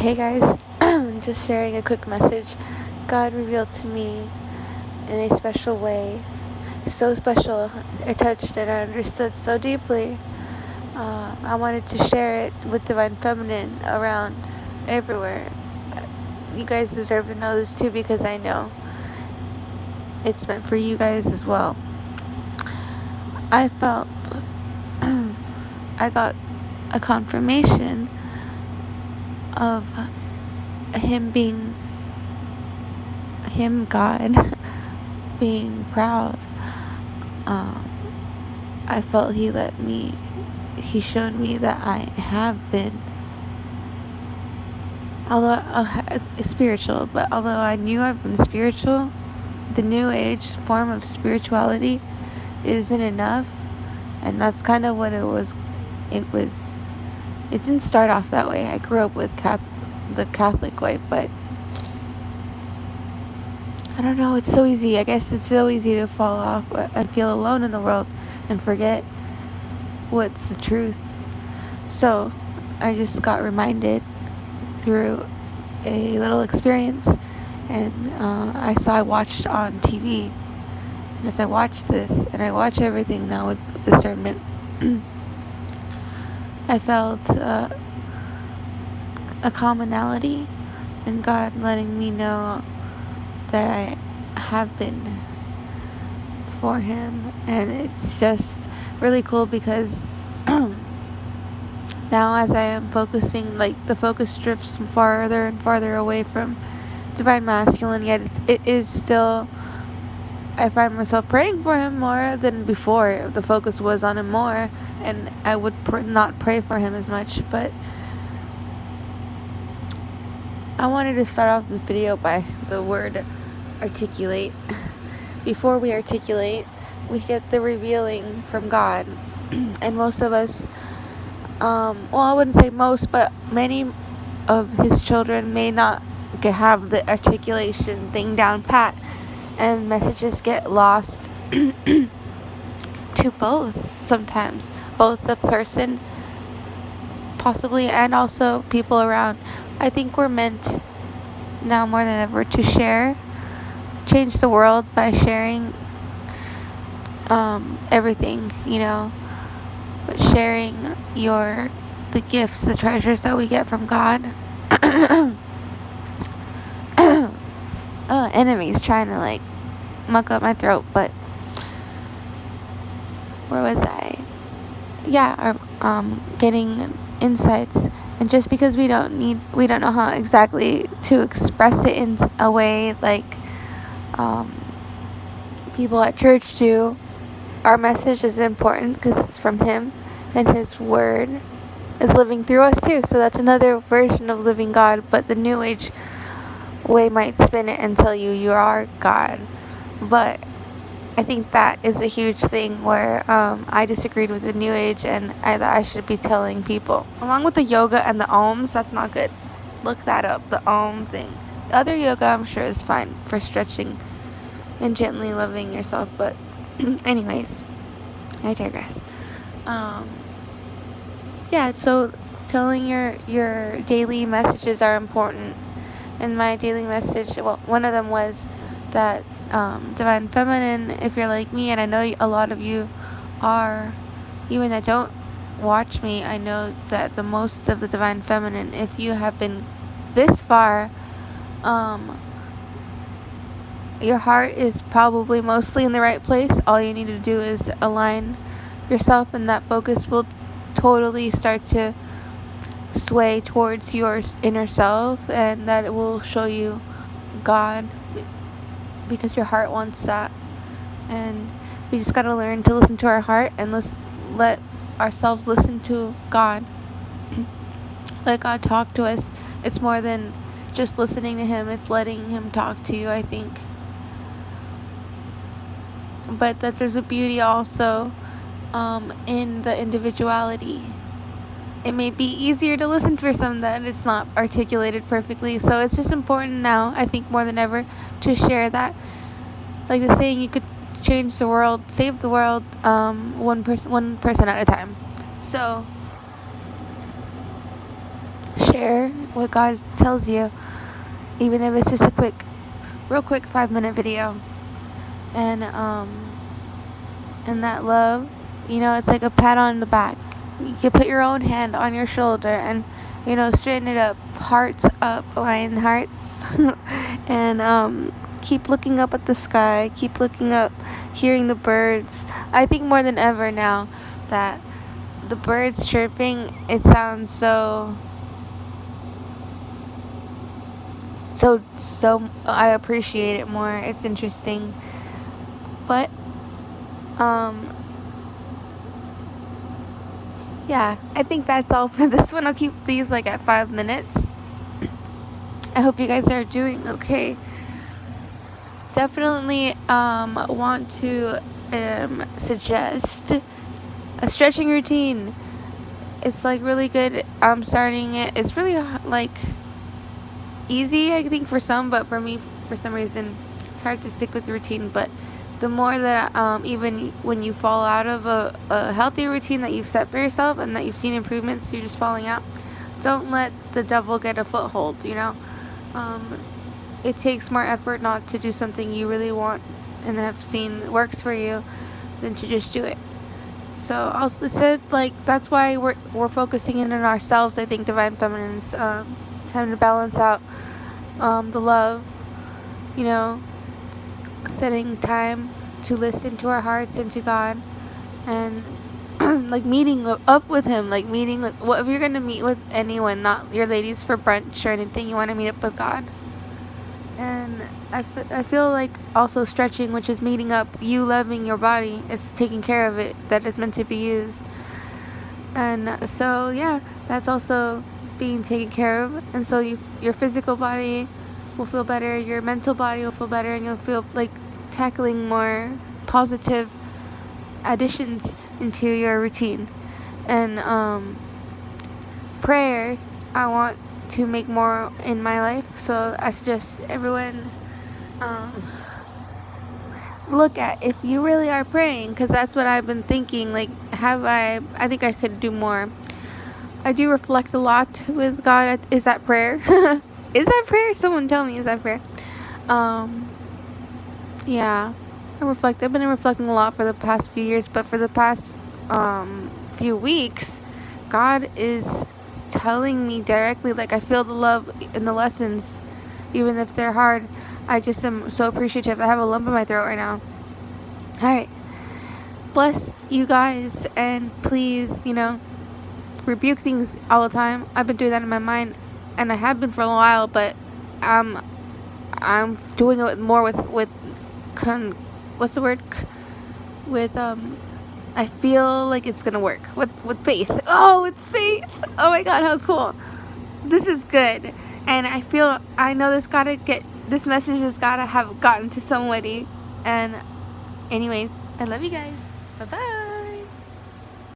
Hey guys, just sharing a quick message. God revealed to me in a special way, so special, I touched and I understood so deeply. I wanted to share it with Divine Feminine around everywhere. You guys deserve to know this too because I know it's meant for you guys as well. I felt I got a confirmation of God, being proud. I felt he showed me that I have been, spiritual, but although I knew I've been spiritual, the new age form of spirituality isn't enough, and that's kind of what it was. It didn't start off that way. I grew up with the Catholic way, but I don't know, it's so easy. I guess it's so easy to fall off and feel alone in the world and forget what's the truth. So I just got reminded through a little experience, and I watched on TV, and as I watched this, and I watch everything now with discernment, I felt a commonality in God letting me know that I have been for Him, and it's just really cool because now as I am focusing, like the focus drifts farther and farther away from Divine Masculine, yet it is still, I find myself praying for him more than before. The focus was on him more, and I would not pray for him as much. But I wanted to start off this video by the word articulate. Before we articulate, we get the revealing from God. And most of us, I wouldn't say most, but many of his children may not have the articulation thing down pat, and messages get lost to both sometimes, both the person possibly and also people around. I think we're meant now more than ever to change the world by sharing everything, but sharing the gifts, the treasures that we get from God. Enemies trying to muck up my throat, but where was I? Yeah, getting insights, and just because we don't know how exactly to express it in a way like people at church do, our message is important because it's from Him, and His Word is living through us too. So that's another version of living God, but the New Age way might spin it and tell you are God. But I think that is a huge thing where I disagreed with the New Age, and I should be telling people. Along with the yoga and the ohms, that's not good. Look that up, the ohm thing. The other yoga I'm sure is fine for stretching and gently loving yourself, but anyways, I digress. Yeah, so telling your daily messages are important. And my daily message, one of them was that Divine Feminine, if you're like me, and I know a lot of you are, even that don't watch me, I know that the most of the Divine Feminine, if you have been this far, your heart is probably mostly in the right place. All you need to do is align yourself, and that focus will totally start to sway towards your inner self, and that it will show you God, because your heart wants that. And we just gotta learn to listen to our heart and let ourselves listen to God. Let God talk to us. It's more than just listening to Him, it's letting Him talk to you, I think. But that there's a beauty also in the individuality. It may be easier to listen for some that it's not articulated perfectly. So it's just important now, I think more than ever, to share that. Like the saying, you could change the world, save the world, one person at a time. So share what God tells you, even if it's just a real quick 5-minute video. And that love, it's like a pat on the back. You can put your own hand on your shoulder and, straighten it up, hearts up, lion hearts. And keep looking up at the sky, keep looking up, hearing the birds. I think more than ever now that the birds chirping, it sounds so I appreciate it more. It's interesting. But yeah, I think that's all for this one. I'll keep these like at 5 minutes. I hope you guys are doing okay. Definitely want to suggest a stretching routine. It's like really good. I'm starting it. It's really like easy, I think, for some, but for me, for some reason, it's hard to stick with the routine. But the more that even when you fall out of a healthy routine that you've set for yourself and that you've seen improvements, you're just falling out, don't let the devil get a foothold. It takes more effort not to do something you really want and have seen works for you than to just do it. So also, it said, like, that's why we're focusing in on ourselves. I think Divine Feminine's time to balance out the love, setting time to listen to our hearts and to God, and like meeting up with Him, like meeting with, what if you're gonna meet with anyone, not your ladies for brunch or anything, you want to meet up with God. And I feel like also stretching, which is meeting up, you loving your body, it's taking care of it, that it's meant to be used. And so yeah, that's also being taken care of. And so your physical body will feel better, your mental body will feel better, and you'll feel like tackling more positive additions into your routine. And prayer, I want to make more in my life, so I suggest everyone look at if you really are praying, because that's what I've been thinking, like, I think I could do more. I do reflect a lot with God. Is that prayer? Is that prayer? Someone tell me, is that prayer? Yeah, I've been reflecting a lot for the past few years, but for the past few weeks, God is telling me directly, like, I feel the love in the lessons, even if they're hard. I just am so appreciative. I have a lump in my throat right now. Alright, bless you guys, and please, rebuke things all the time. I've been doing that in my mind, and I have been for a while, but I'm doing it more with what's the word? With I feel like it's gonna work with faith. Oh, with faith! Oh my God, how cool! This is good, and I know this message has gotta have gotten to somebody. And anyways, I love you guys. Bye bye.